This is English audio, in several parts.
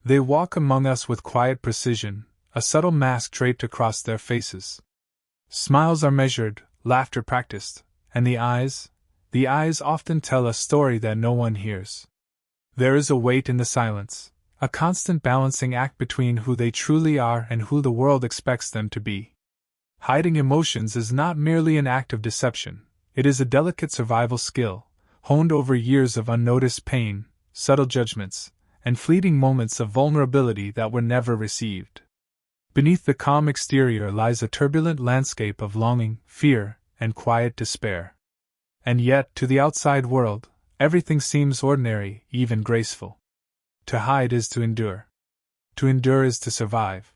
They walk among us with quiet precision, a subtle mask draped across their faces. Smiles are measured, laughter practiced, and the eyes often tell a story that no one hears. There is a weight in the silence, a constant balancing act between who they truly are and who the world expects them to be. Hiding emotions is not merely an act of deception, it is a delicate survival skill, honed over years of unnoticed pain, subtle judgments, and fleeting moments of vulnerability that were never received. Beneath the calm exterior lies a turbulent landscape of longing, fear, and quiet despair. And yet, to the outside world, everything seems ordinary, even graceful. To hide is to endure. To endure is to survive.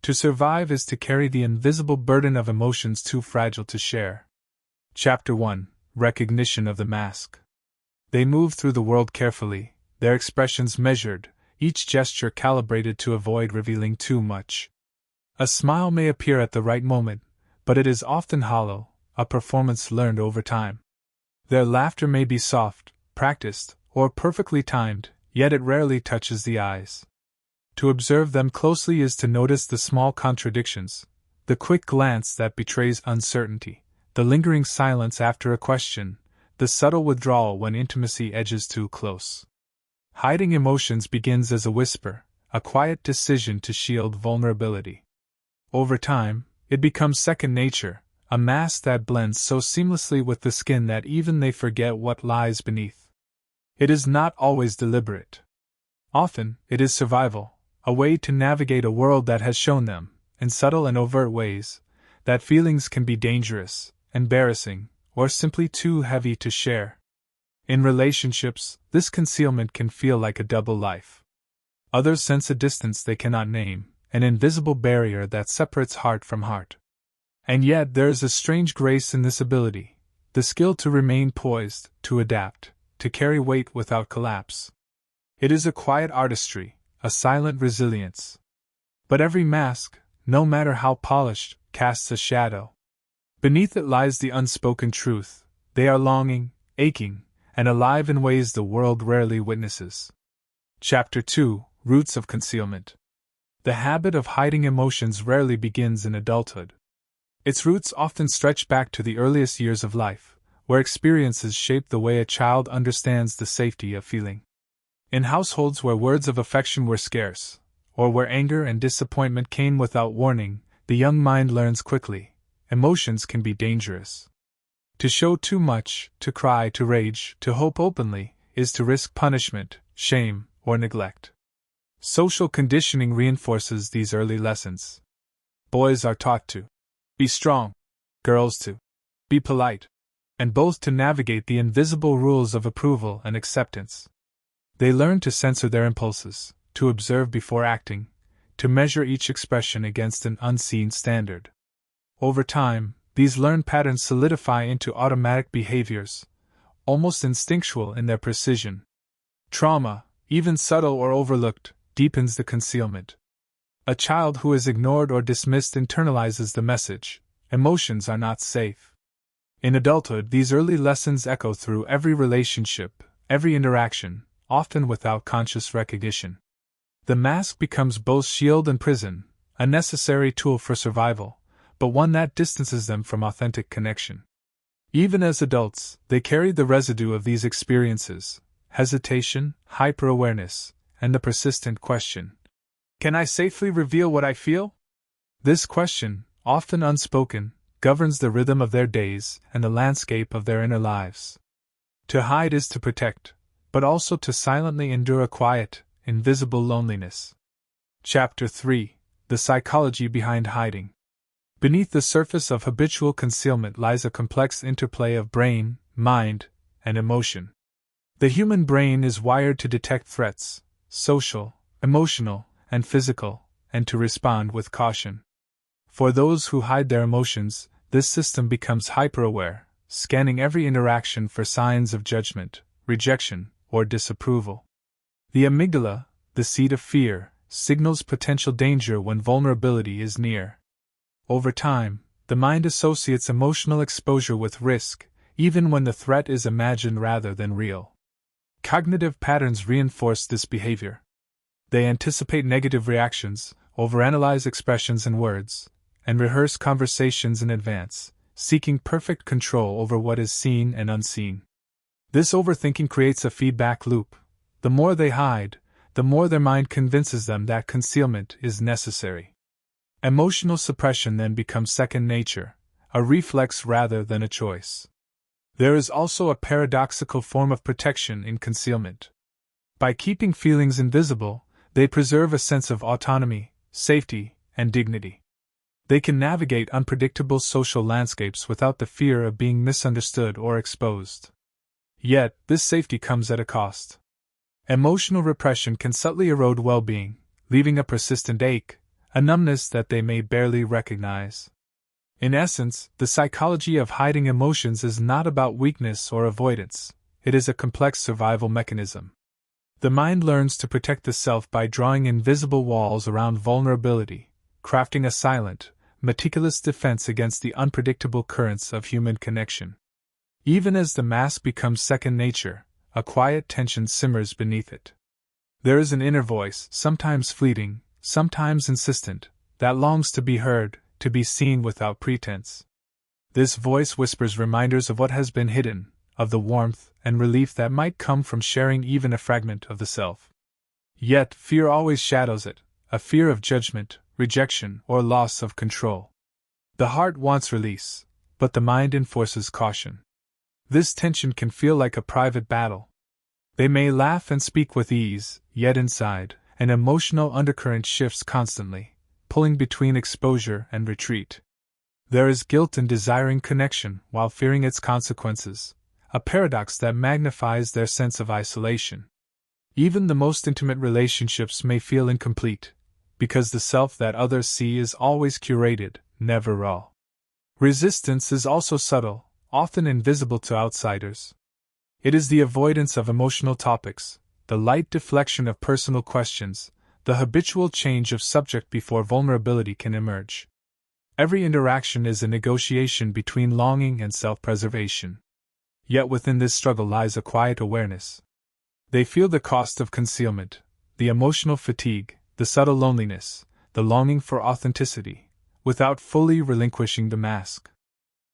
To survive is to carry the invisible burden of emotions too fragile to share. Chapter 1: Recognition of the Mask. They move through the world carefully, their expressions measured, each gesture calibrated to avoid revealing too much. A smile may appear at the right moment, but it is often hollow, a performance learned over time. Their laughter may be soft, practiced, or perfectly timed, yet it rarely touches the eyes. To observe them closely is to notice the small contradictions, the quick glance that betrays uncertainty, the lingering silence after a question, the subtle withdrawal when intimacy edges too close. Hiding emotions begins as a whisper, a quiet decision to shield vulnerability. Over time, it becomes second nature, a mask that blends so seamlessly with the skin that even they forget what lies beneath. It is not always deliberate. Often, it is survival, a way to navigate a world that has shown them, in subtle and overt ways, that feelings can be dangerous, embarrassing, or simply too heavy to share. In relationships, this concealment can feel like a double life. Others sense a distance they cannot name, an invisible barrier that separates heart from heart. And yet there is a strange grace in this ability, the skill to remain poised, to adapt, to carry weight without collapse. It is a quiet artistry, a silent resilience. But every mask, no matter how polished, casts a shadow. Beneath it lies the unspoken truth: they are longing, aching, and alive in ways the world rarely witnesses. Chapter 2: Roots of Concealment. The habit of hiding emotions rarely begins in adulthood. Its roots often stretch back to the earliest years of life, where experiences shape the way a child understands the safety of feeling. In households where words of affection were scarce, or where anger and disappointment came without warning, the young mind learns quickly: emotions can be dangerous. To show too much, to cry, to rage, to hope openly, is to risk punishment, shame, or neglect. Social conditioning reinforces these early lessons. Boys are taught to be strong, girls to be polite, and both to navigate the invisible rules of approval and acceptance. They learn to censor their impulses, to observe before acting, to measure each expression against an unseen standard. Over time, these learned patterns solidify into automatic behaviors, almost instinctual in their precision. Trauma, even subtle or overlooked, deepens the concealment. A child who is ignored or dismissed internalizes the message: emotions are not safe. In adulthood, these early lessons echo through every relationship, every interaction, often without conscious recognition. The mask becomes both shield and prison, a necessary tool for survival, but one that distances them from authentic connection. Even as adults, they carry the residue of these experiences: hesitation, hyper-awareness, and the persistent question: can I safely reveal what I feel? This question, often unspoken, governs the rhythm of their days and the landscape of their inner lives. To hide is to protect, but also to silently endure a quiet, invisible loneliness. Chapter 3: The Psychology Behind Hiding. Beneath the surface of habitual concealment lies a complex interplay of brain, mind, and emotion. The human brain is wired to detect threats, social, emotional, and physical, and to respond with caution. For those who hide their emotions, this system becomes hyper-aware, scanning every interaction for signs of judgment, rejection, or disapproval. The amygdala, the seat of fear, signals potential danger when vulnerability is near. Over time, the mind associates emotional exposure with risk, even when the threat is imagined rather than real. Cognitive patterns reinforce this behavior. They anticipate negative reactions, overanalyze expressions and words, and rehearse conversations in advance, seeking perfect control over what is seen and unseen. This overthinking creates a feedback loop. The more they hide, the more their mind convinces them that concealment is necessary. Emotional suppression then becomes second nature, a reflex rather than a choice. There is also a paradoxical form of protection in concealment. By keeping feelings invisible, they preserve a sense of autonomy, safety, and dignity. They can navigate unpredictable social landscapes without the fear of being misunderstood or exposed. Yet, this safety comes at a cost. Emotional repression can subtly erode well-being, leaving a persistent ache, a numbness that they may barely recognize. In essence, the psychology of hiding emotions is not about weakness or avoidance, it is a complex survival mechanism. The mind learns to protect the self by drawing invisible walls around vulnerability, crafting a silent, meticulous defense against the unpredictable currents of human connection. Even as the mask becomes second nature, a quiet tension simmers beneath it. There is an inner voice, sometimes fleeting, sometimes insistent, that longs to be heard, to be seen without pretense. This voice whispers reminders of what has been hidden, of the warmth and relief that might come from sharing even a fragment of the self. Yet, fear always shadows it, a fear of judgment, rejection, or loss of control. The heart wants release, but the mind enforces caution. This tension can feel like a private battle. They may laugh and speak with ease, yet inside, an emotional undercurrent shifts constantly, pulling between exposure and retreat. There is guilt in desiring connection while fearing its consequences, a paradox that magnifies their sense of isolation. Even the most intimate relationships may feel incomplete, because the self that others see is always curated, never raw. Resistance is also subtle, often invisible to outsiders. It is the avoidance of emotional topics, the light deflection of personal questions, the habitual change of subject before vulnerability can emerge. Every interaction is a negotiation between longing and self-preservation. Yet within this struggle lies a quiet awareness. They feel the cost of concealment, the emotional fatigue, the subtle loneliness, the longing for authenticity, without fully relinquishing the mask.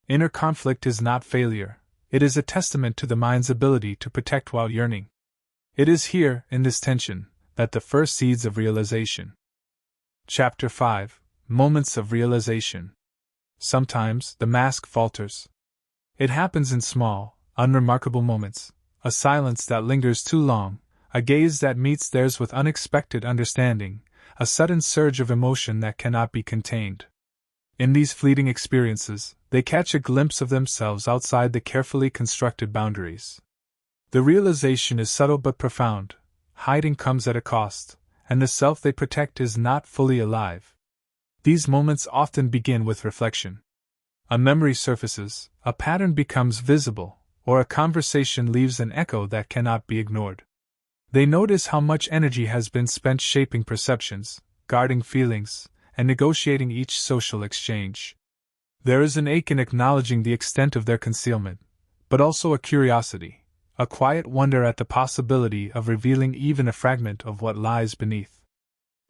Inner conflict is not failure, it is a testament to the mind's ability to protect while yearning. It is here, in this tension, that the first seeds of realization. Chapter 5: Moments of Realization. Sometimes, the mask falters. It happens in small, unremarkable moments, a silence that lingers too long, a gaze that meets theirs with unexpected understanding, a sudden surge of emotion that cannot be contained. In these fleeting experiences, they catch a glimpse of themselves outside the carefully constructed boundaries. The realization is subtle but profound. Hiding comes at a cost, and the self they protect is not fully alive. These moments often begin with reflection. A memory surfaces, a pattern becomes visible, or a conversation leaves an echo that cannot be ignored. They notice how much energy has been spent shaping perceptions, guarding feelings, and negotiating each social exchange. There is an ache in acknowledging the extent of their concealment, but also a curiosity, a quiet wonder at the possibility of revealing even a fragment of what lies beneath.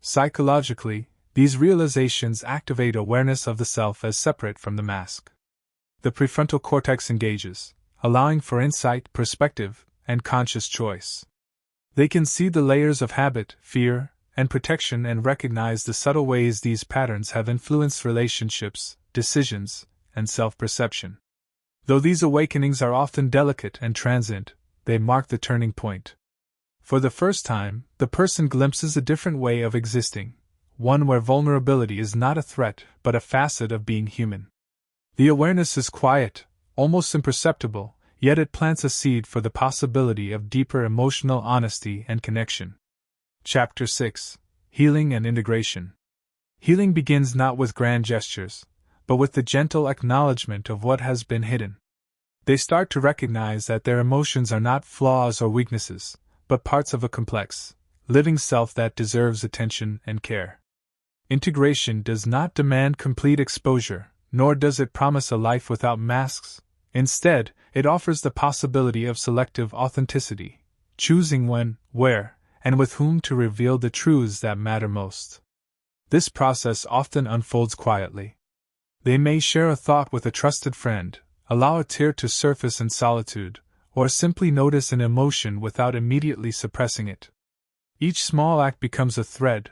Psychologically, these realizations activate awareness of the self as separate from the mask. The prefrontal cortex engages, allowing for insight, perspective, and conscious choice. They can see the layers of habit, fear, and protection and recognize the subtle ways these patterns have influenced relationships, decisions, and self-perception. Though these awakenings are often delicate and transient, they mark the turning point. For the first time, the person glimpses a different way of existing, one where vulnerability is not a threat but a facet of being human. The awareness is quiet, almost imperceptible, yet it plants a seed for the possibility of deeper emotional honesty and connection. Chapter 6: Healing and Integration. Healing begins not with grand gestures, but with the gentle acknowledgement of what has been hidden. They start to recognize that their emotions are not flaws or weaknesses, but parts of a complex, living self that deserves attention and care. Integration does not demand complete exposure, nor does it promise a life without masks. Instead, it offers the possibility of selective authenticity, choosing when, where, and with whom to reveal the truths that matter most. This process often unfolds quietly. They may share a thought with a trusted friend, allow a tear to surface in solitude, or simply notice an emotion without immediately suppressing it. Each small act becomes a thread,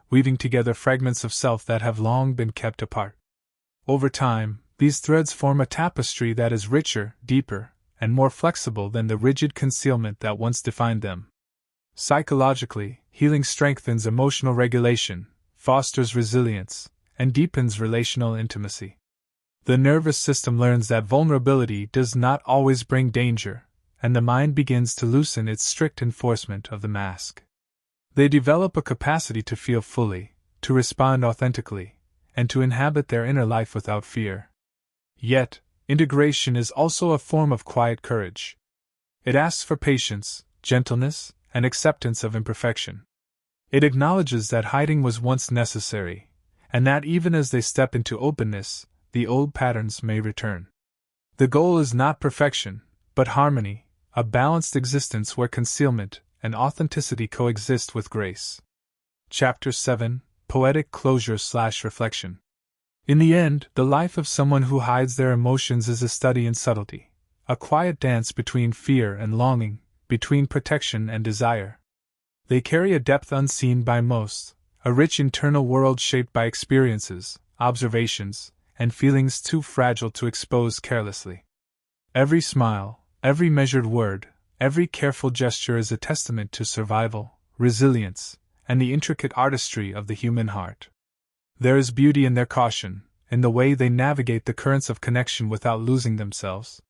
weaving together fragments of self that have long been kept apart. Over time, these threads form a tapestry that is richer, deeper, and more flexible than the rigid concealment that once defined them. Psychologically, healing strengthens emotional regulation, fosters resilience, and deepens relational intimacy. The nervous system learns that vulnerability does not always bring danger, and the mind begins to loosen its strict enforcement of the mask. They develop a capacity to feel fully, to respond authentically, and to inhabit their inner life without fear. Yet, integration is also a form of quiet courage. It asks for patience, gentleness, and acceptance of imperfection. It acknowledges that hiding was once necessary, and that even as they step into openness, the old patterns may return. The goal is not perfection, but harmony, a balanced existence where concealment and authenticity coexist with grace. Chapter 7: Poetic Closure/Reflection. In the end, the life of someone who hides their emotions is a study in subtlety, a quiet dance between fear and longing, between protection and desire. They carry a depth unseen by most, a rich internal world shaped by experiences, observations, and feelings too fragile to expose carelessly. Every smile, every measured word, every careful gesture is a testament to survival, resilience, and the intricate artistry of the human heart. There is beauty in their caution, in the way they navigate the currents of connection without losing themselves.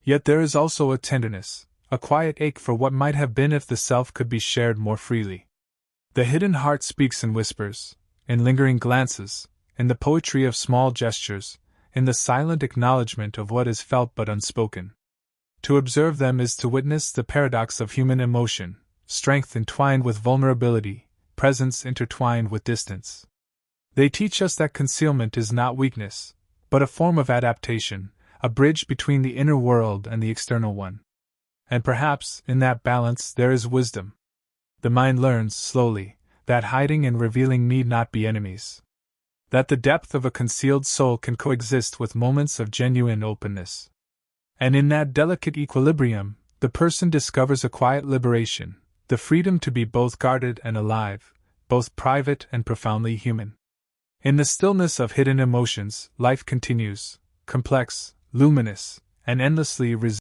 Yet there is also a tenderness, a quiet ache for what might have been if the self could be shared more freely. The hidden heart speaks in whispers, in lingering glances, in the poetry of small gestures, in the silent acknowledgement of what is felt but unspoken. To observe them is to witness the paradox of human emotion, strength entwined with vulnerability, presence intertwined with distance. They teach us that concealment is not weakness, but a form of adaptation, a bridge between the inner world and the external one. And perhaps, in that balance, there is wisdom. The mind learns, slowly, that hiding and revealing need not be enemies. That the depth of a concealed soul can coexist with moments of genuine openness. And in that delicate equilibrium, the person discovers a quiet liberation, the freedom to be both guarded and alive, both private and profoundly human. In the stillness of hidden emotions, life continues, complex, luminous, and endlessly resilient.